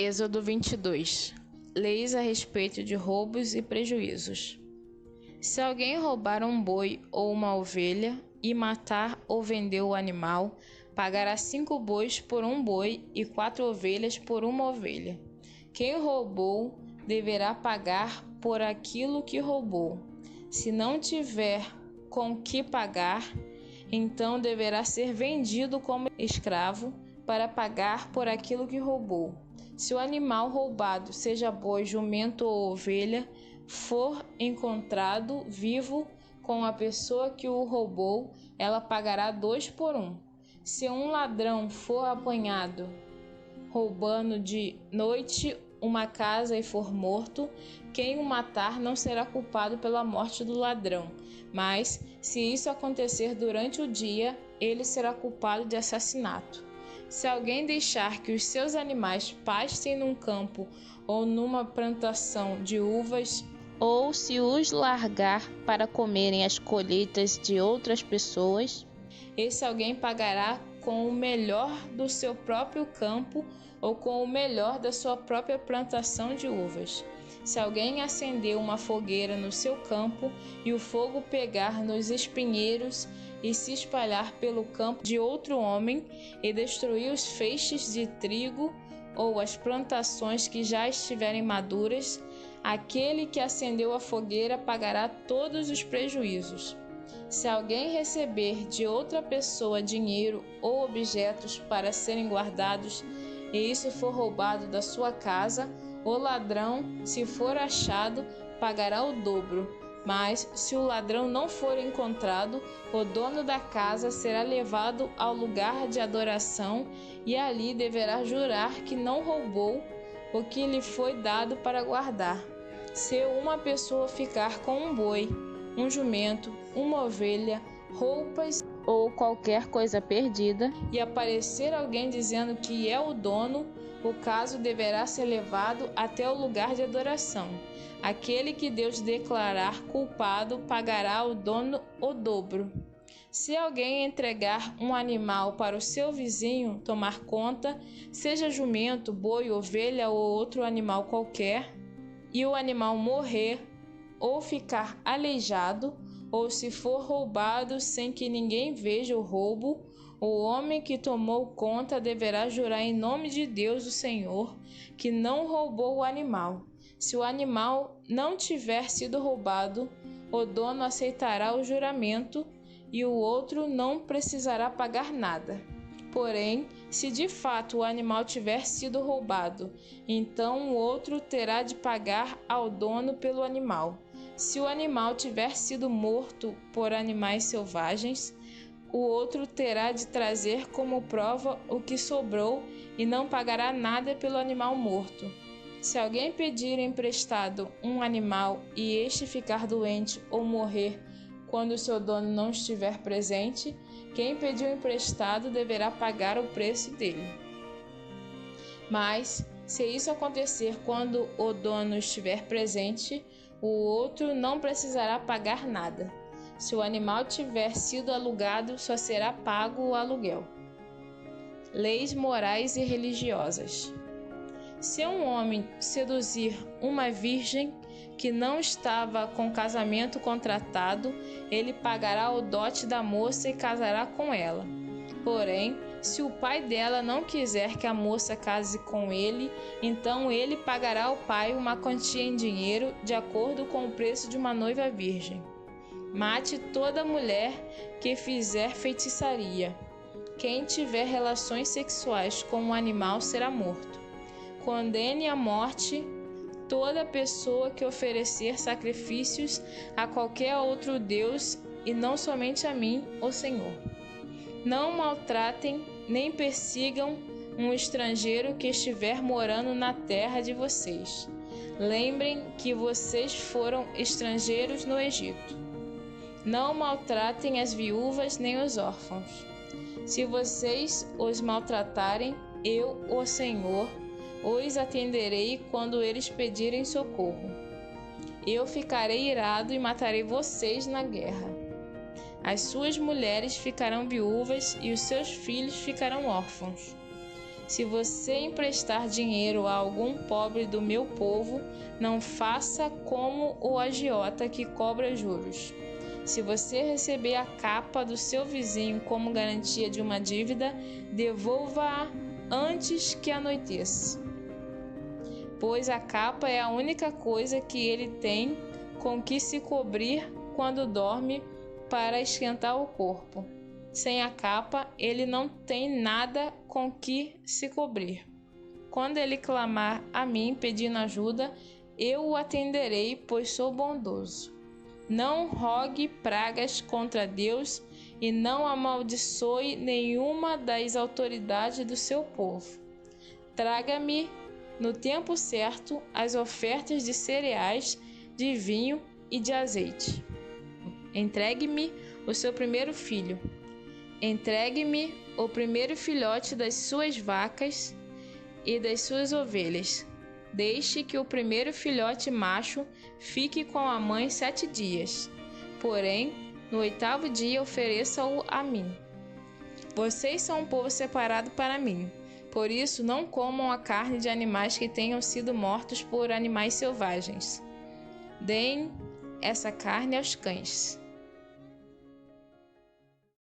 Êxodo 22. Leis a respeito de roubos e prejuízos. Se alguém roubar um boi ou uma ovelha e matar ou vender o animal, pagará 5 bois por um boi e 4 ovelhas por uma ovelha. Quem roubou deverá pagar por aquilo que roubou. Se não tiver com que pagar, então deverá ser vendido como escravo para pagar por aquilo que roubou. Se o animal roubado, seja boi, jumento ou ovelha, for encontrado vivo com a pessoa que o roubou, ela pagará 2 por 1. Se um ladrão for apanhado roubando de noite uma casa e for morto, quem o matar não será culpado pela morte do ladrão, mas se isso acontecer durante o dia, ele será culpado de assassinato. Se alguém deixar que os seus animais pastem num campo ou numa plantação de uvas, ou se os largar para comerem as colheitas de outras pessoas, esse alguém pagará com o melhor do seu próprio campo ou com o melhor da sua própria plantação de uvas. Se alguém acender uma fogueira no seu campo e o fogo pegar nos espinheiros e se espalhar pelo campo de outro homem e destruir os feixes de trigo ou as plantações que já estiverem maduras, aquele que acendeu a fogueira pagará todos os prejuízos. Se alguém receber de outra pessoa dinheiro ou objetos para serem guardados e isso for roubado da sua casa, o ladrão, se for achado, pagará o dobro. Mas, se o ladrão não for encontrado, o dono da casa será levado ao lugar de adoração e ali deverá jurar que não roubou o que lhe foi dado para guardar. Se uma pessoa ficar com um boi, um jumento, uma ovelha, roupas ou qualquer coisa perdida, e aparecer alguém dizendo que é o dono, o caso deverá ser levado até o lugar de adoração. Aquele que Deus declarar culpado pagará ao dono o dobro. Se alguém entregar um animal para o seu vizinho tomar conta, seja jumento, boi, ovelha ou outro animal qualquer, e o animal morrer ou ficar aleijado, ou se for roubado sem que ninguém veja o roubo, o homem que tomou conta deverá jurar em nome de Deus, o Senhor, que não roubou o animal. Se o animal não tiver sido roubado, o dono aceitará o juramento e o outro não precisará pagar nada. Porém, se de fato o animal tiver sido roubado, então o outro terá de pagar ao dono pelo animal. Se o animal tiver sido morto por animais selvagens, o outro terá de trazer como prova o que sobrou e não pagará nada pelo animal morto. Se alguém pedir emprestado um animal e este ficar doente ou morrer quando seu dono não estiver presente, quem pediu emprestado deverá pagar o preço dele. Mas, se isso acontecer quando o dono estiver presente, o outro não precisará pagar nada. Se o animal tiver sido alugado, só será pago o aluguel. Leis morais e religiosas. Se um homem seduzir uma virgem que não estava com casamento contratado, ele pagará o dote da moça e casará com ela. Porém, se o pai dela não quiser que a moça case com ele, então ele pagará ao pai uma quantia em dinheiro de acordo com o preço de uma noiva virgem. Mate toda mulher que fizer feitiçaria. Quem tiver relações sexuais com um animal será morto. Condene à morte toda pessoa que oferecer sacrifícios a qualquer outro Deus e não somente a mim, o Senhor. Não maltratem nem persigam um estrangeiro que estiver morando na terra de vocês. Lembrem que vocês foram estrangeiros no Egito. Não maltratem as viúvas nem os órfãos. Se vocês os maltratarem, eu, o Senhor, os atenderei quando eles pedirem socorro. Eu ficarei irado e matarei vocês na guerra. As suas mulheres ficarão viúvas e os seus filhos ficarão órfãos. Se você emprestar dinheiro a algum pobre do meu povo, não faça como o agiota que cobra juros. Se você receber a capa do seu vizinho como garantia de uma dívida, devolva-a antes que anoiteça, pois a capa é a única coisa que ele tem com que se cobrir quando dorme para esquentar o corpo. Sem a capa, ele não tem nada com que se cobrir. Quando ele clamar a mim pedindo ajuda, eu o atenderei, pois sou bondoso. Não rogue pragas contra Deus e não amaldiçoe nenhuma das autoridades do seu povo. Traga-me no tempo certo as ofertas de cereais, de vinho e de azeite. Entregue-me o seu primeiro filho. Entregue-me o primeiro filhote das suas vacas e das suas ovelhas. Deixe que o primeiro filhote macho fique com a mãe 7 dias. Porém, no 8º dia ofereça-o a mim. Vocês são um povo separado para mim. Por isso, não comam a carne de animais que tenham sido mortos por animais selvagens. Deem essa carne aos cães.